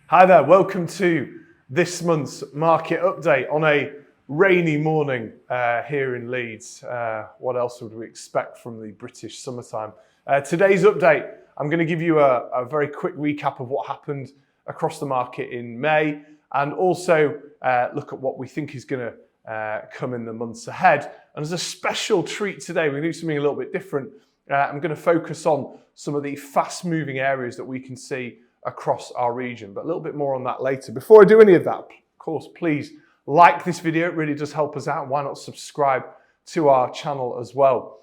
Hi there, welcome to this month's market update on a rainy morning here in Leeds. What else would we expect from the British summertime? Today's update, I'm going to give you a very quick recap of what happened across the market in May and also look at what we think is going to come in the months ahead. And as a special treat today, we're going to do something a little bit different. I'm going to focus on some of the fast moving areas that we can see across our region, but a little bit more on that later. Before I do any of that, of course, please like this video. It really does help us out. Why not subscribe to our channel as well?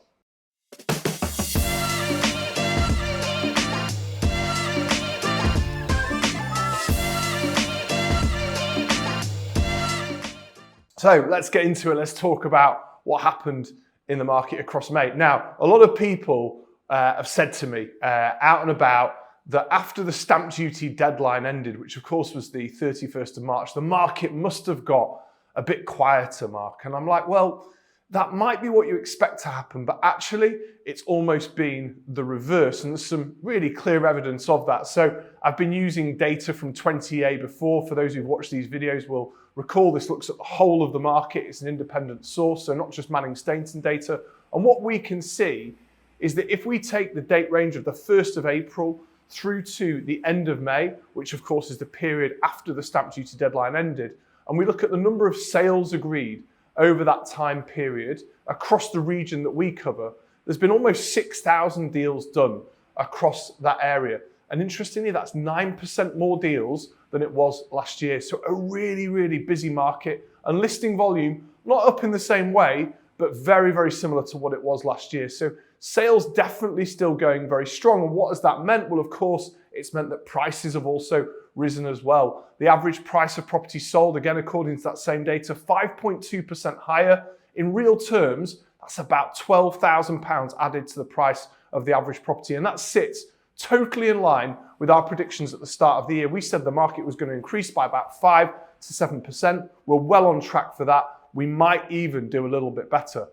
So let's get into it. Let's talk about what happened in the market across May. Now, a lot of people have said to me out and about that after the stamp duty deadline ended, which of course was the 31st of March, the market must have got a bit quieter, Mark. And I'm like, well, that might be what you expect to happen, but actually it's almost been the reverse. And there's some really clear evidence of that. So I've been using data from 20A before. For those who've watched these videos will recall this looks at the whole of the market. It's an independent source, so not just Manning Stainton data. And what we can see is that if we take the date range of the 1st of April through to the end of May, which of course is the period after the stamp duty deadline ended, and we look at the number of sales agreed over that time period across the region that we cover, there's been almost 6,000 deals done across that area. And interestingly, that's 9% more deals than it was last year. So a really, really busy market, and listing volume, not up in the same way, but very, very similar to what it was last year. So sales definitely still going very strong. And what has that meant? Well, of course, it's meant that prices have also risen as well. The average price of property sold, again, according to that same data, 5.2% higher. In real terms, that's about £12,000 added to the price of the average property. And that sits totally in line with our predictions at the start of the year. We said the market was going to increase by about 5 to 7%. We're well on track for that. We might even do a little bit better.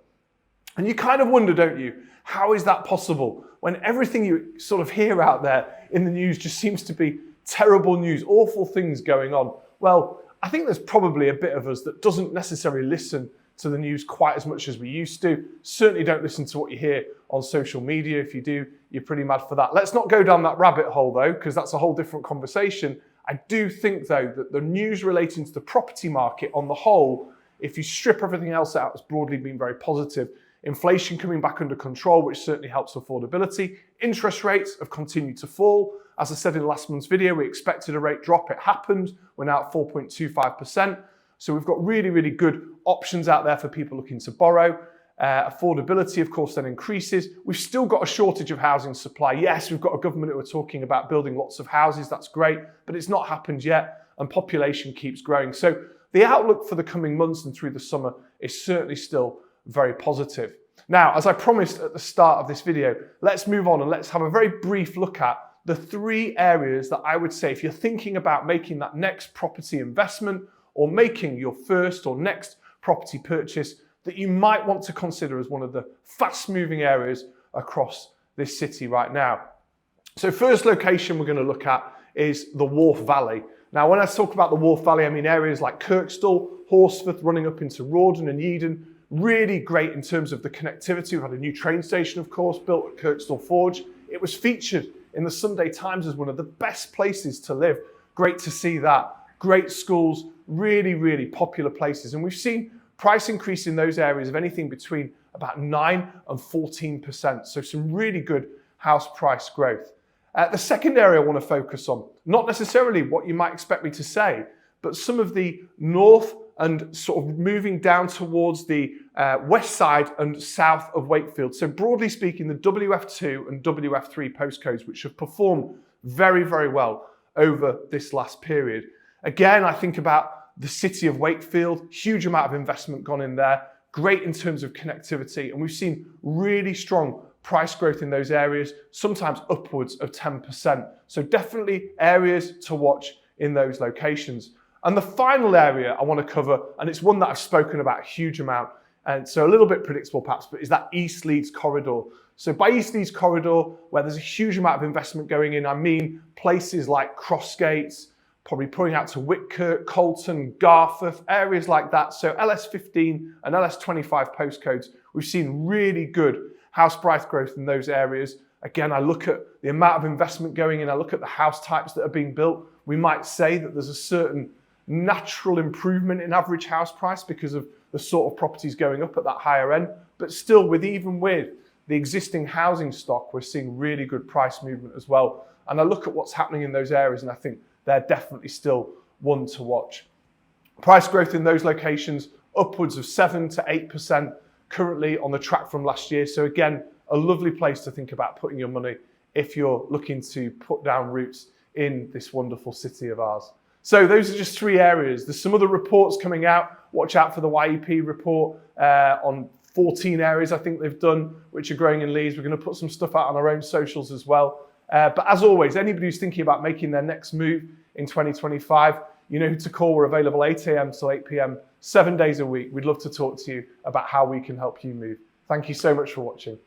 And you kind of wonder, don't you, how is that possible when everything you sort of hear out there in the news just seems to be terrible news, awful things going on? Well, I think there's probably a bit of us that doesn't necessarily listen to the news quite as much as we used to. Certainly don't listen to what you hear on social media. If you do, you're pretty mad for that. Let's not go down that rabbit hole though, because that's a whole different conversation. I do think though that the news relating to the property market on the whole, if you strip everything else out, has broadly been very positive. Inflation coming back under control, which certainly helps affordability. Interest rates have continued to fall. As I said in last month's video, we expected a rate drop. It happened. We're now at 4.25%. So we've got really, really good options out there for people looking to borrow. Affordability, of course, then increases. We've still got a shortage of housing supply. Yes, we've got a government who are talking about building lots of houses. That's great, but it's not happened yet, and population keeps growing. So the outlook for the coming months and through the summer is certainly still very positive. Now, as I promised at the start of this video, let's move on and let's have a very brief look at the 3 areas that I would say if you're thinking about making that next property investment or making your first or next property purchase that you might want to consider as one of the fast moving areas across this city right now. So first location we're going to look at is the Wharf Valley. Now, when I talk about the Wharf Valley, I mean areas like Kirkstall, Horsforth, running up into Rawdon and Eden. Really great in terms of the connectivity. We've had a new train station, of course, built at Kirkstall Forge. It was featured in the Sunday Times as one of the best places to live. Great to see that. Great schools, really, really popular places. And we've seen price increase in those areas of anything between about 9 and 14%. So some really good house price growth. The second area I want to focus on, not necessarily what you might expect me to say, but some of the north and sort of moving down towards the west side and south of Wakefield. So broadly speaking, the WF2 and WF3 postcodes, which have performed very, very well over this last period. Again, I think about the city of Wakefield, huge amount of investment gone in there, great in terms of connectivity, and we've seen really strong price growth in those areas, sometimes upwards of 10%. So definitely areas to watch in those locations. And the final area I want to cover, and it's one that I've spoken about a huge amount, and so a little bit predictable perhaps, but is that East Leeds corridor. So by East Leeds corridor, where there's a huge amount of investment going in, I mean places like Crossgates, probably pulling out to Whitkirk, Colton, Garforth, areas like that. So LS15 and LS25 postcodes, we've seen really good house price growth in those areas. Again, I look at the amount of investment going in, I look at the house types that are being built. We might say that there's a certain natural improvement in average house price because of the sort of properties going up at that higher end. But still, even with the existing housing stock, we're seeing really good price movement as well. And I look at what's happening in those areas and I think they're definitely still one to watch. Price growth in those locations, upwards of 7 to 8% currently on the track from last year. So again, a lovely place to think about putting your money if you're looking to put down roots in this wonderful city of ours. So those are just 3 areas. There's some other reports coming out. Watch out for the YEP report on 14 areas I think they've done, which are growing in Leeds. We're going to put some stuff out on our own socials as well. But as always, anybody who's thinking about making their next move in 2025, you know who to call. We're available 8 a.m. till 8 p.m, 7 days a week. We'd love to talk to you about how we can help you move. Thank you so much for watching.